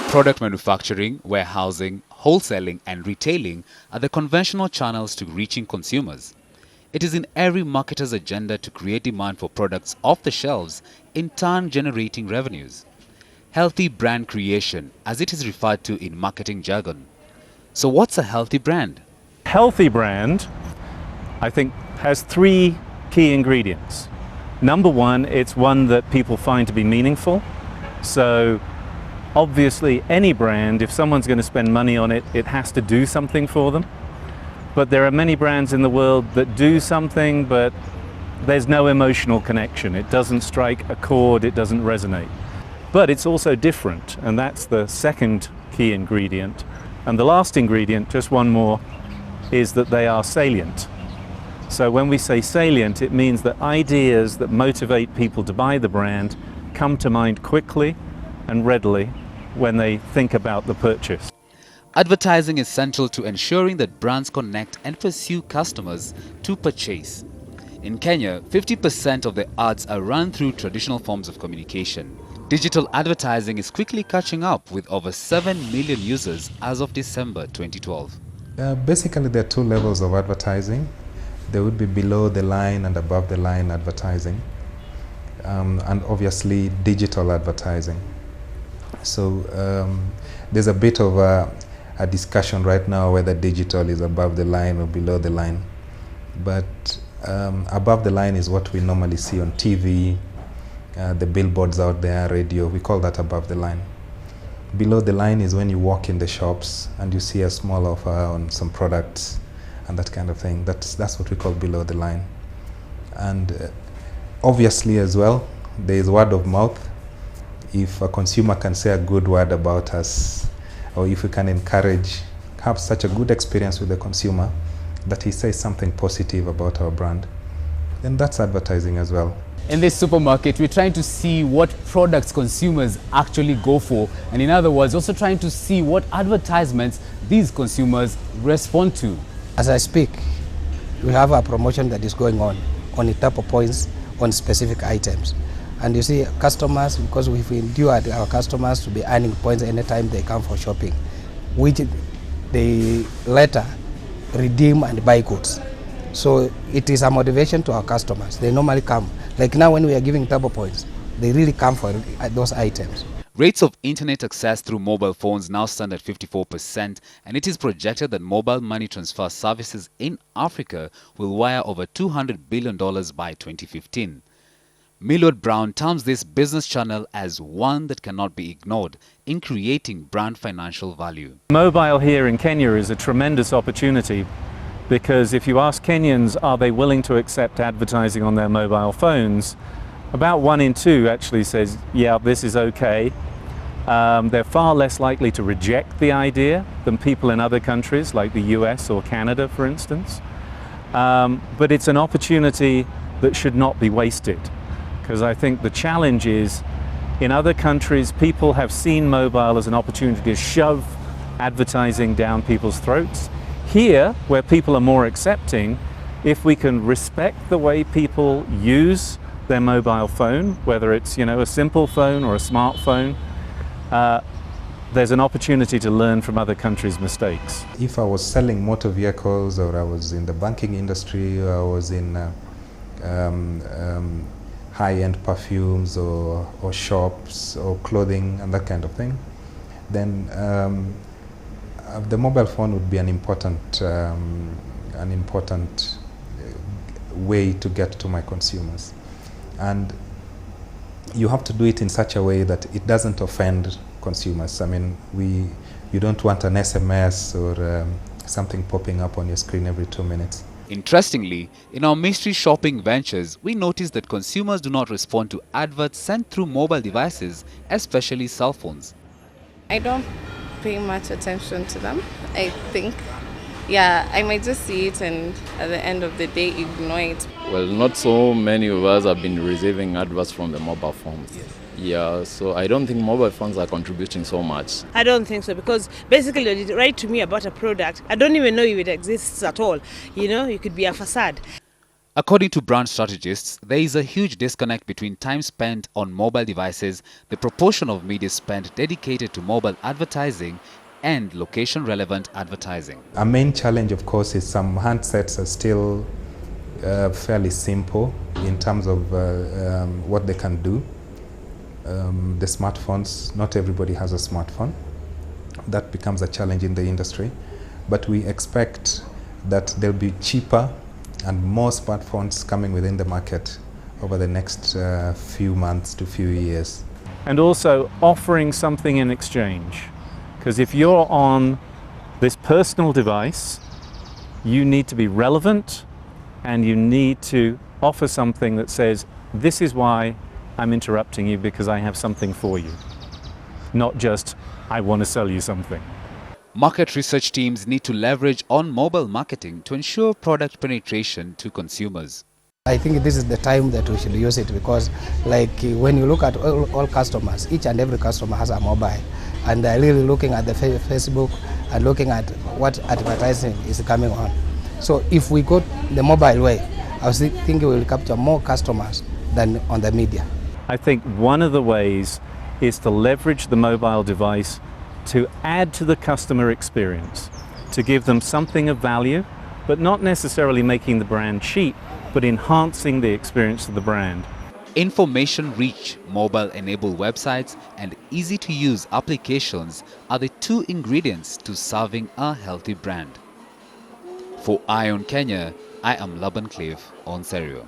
Product manufacturing, warehousing, wholesaling and retailing are the conventional channels to reaching consumers. It is in every marketer's agenda to create demand for products off the shelves, in turn generating revenues. Healthy brand creation, as it is referred to in marketing jargon. So what's a healthy brand? Healthy brand, I think, has three key ingredients. Number one, it's one that people find to be meaningful. So obviously any brand, if someone's going to spend money on it, it has to do something for them. But there are many brands in the world that do something, but there's no emotional connection. It doesn't strike a chord, it doesn't resonate. But it's also different, and that's the second key ingredient. And the last ingredient, just one more, is that they are salient. So when we say salient, it means that ideas that motivate people to buy the brand come to mind quickly and readily when they think about the purchase. Advertising is central to ensuring that brands connect and pursue customers to purchase. In Kenya, 50% of the ads are run through traditional forms of communication. Digital advertising is quickly catching up with over 7 million users as of December 2012. Basically, there are two levels of advertising. There would be below the line and above the line advertising, and obviously digital advertising. So there's a bit of a discussion right now whether digital is above the line or below the line. But above the line is what we normally see on TV, the billboards out there, radio, we call that above the line. Below the line is when you walk in the shops and you see a small offer on some products and that kind of thing. That's what we call below the line. And obviously as well, there is word of mouth. If a consumer can say a good word about us, or if we can have such a good experience with the consumer that he says something positive about our brand, then that's advertising as well. In this supermarket, we're trying to see what products consumers actually go for, and in other words, also trying to see what advertisements these consumers respond to. As I speak, we have a promotion that is going on the type of points on specific items. And you see, customers, because we've endured our customers to be earning points anytime they come for shopping, which they later redeem and buy goods. So it is a motivation to our customers. They normally come. Like now when we are giving turbo points, they really come for those items. Rates of internet access through mobile phones now stand at 54%, and it is projected that mobile money transfer services in Africa will wire over $200 billion by 2015. Millward Brown terms this business channel as one that cannot be ignored in creating brand financial value. Mobile here in Kenya is a tremendous opportunity, because if you ask Kenyans, are they willing to accept advertising on their mobile phones, about 1 in 2 actually says, yeah, this is okay. They're far less likely to reject the idea than people in other countries like the US or Canada, for instance. But it's an opportunity that should not be wasted, because I think the challenge is, in other countries, people have seen mobile as an opportunity to shove advertising down people's throats. Here, where people are more accepting, if we can respect the way people use their mobile phone, whether it's, a simple phone or a smartphone, there's an opportunity to learn from other countries' mistakes. If I was selling motor vehicles, or I was in the banking industry, or I was in high-end perfumes or shops or clothing and that kind of thing, then the mobile phone would be an important way to get to my consumers. And you have to do it in such a way that it doesn't offend consumers. I mean, you don't want an SMS or something popping up on your screen every 2 minutes. Interestingly, in our mystery shopping ventures, we noticed that consumers do not respond to adverts sent through mobile devices, especially cell phones. I don't pay much attention to them, I think. Yeah, I might just see it and at the end of the day ignore it. Well, not so many of us have been receiving adverts from the mobile phones. Yes. Yeah, so I don't think mobile phones are contributing so much. I don't think so, because basically when you write to me about a product, I don't even know if it exists at all. You could be a facade. According to brand strategists, there is a huge disconnect between time spent on mobile devices, the proportion of media spent dedicated to mobile advertising, and location-relevant advertising. Our main challenge, of course, is some handsets are still fairly simple in terms of what they can do. The smartphones, not everybody has a smartphone. That becomes a challenge in the industry. But we expect that there'll be cheaper and more smartphones coming within the market over the next few months to few years. And also offering something in exchange. Because if you're on this personal device, you need to be relevant and you need to offer something that says, this is why I'm interrupting you because I have something for you. Not just, I want to sell you something. Market research teams need to leverage on mobile marketing to ensure product penetration to consumers. I think this is the time that we should use it because like when you look at all customers, each and every customer has a mobile and they're really looking at the Facebook and looking at what advertising is coming on. So if we go the mobile way, I was thinking we will capture more customers than on the media. I think one of the ways is to leverage the mobile device to add to the customer experience, to give them something of value, but not necessarily making the brand cheap, but enhancing the experience of the brand. Information-rich, mobile-enabled websites and easy-to-use applications are the two ingredients to serving a healthy brand. For Eye on Kenya, I am Laban-Cliff Onserio.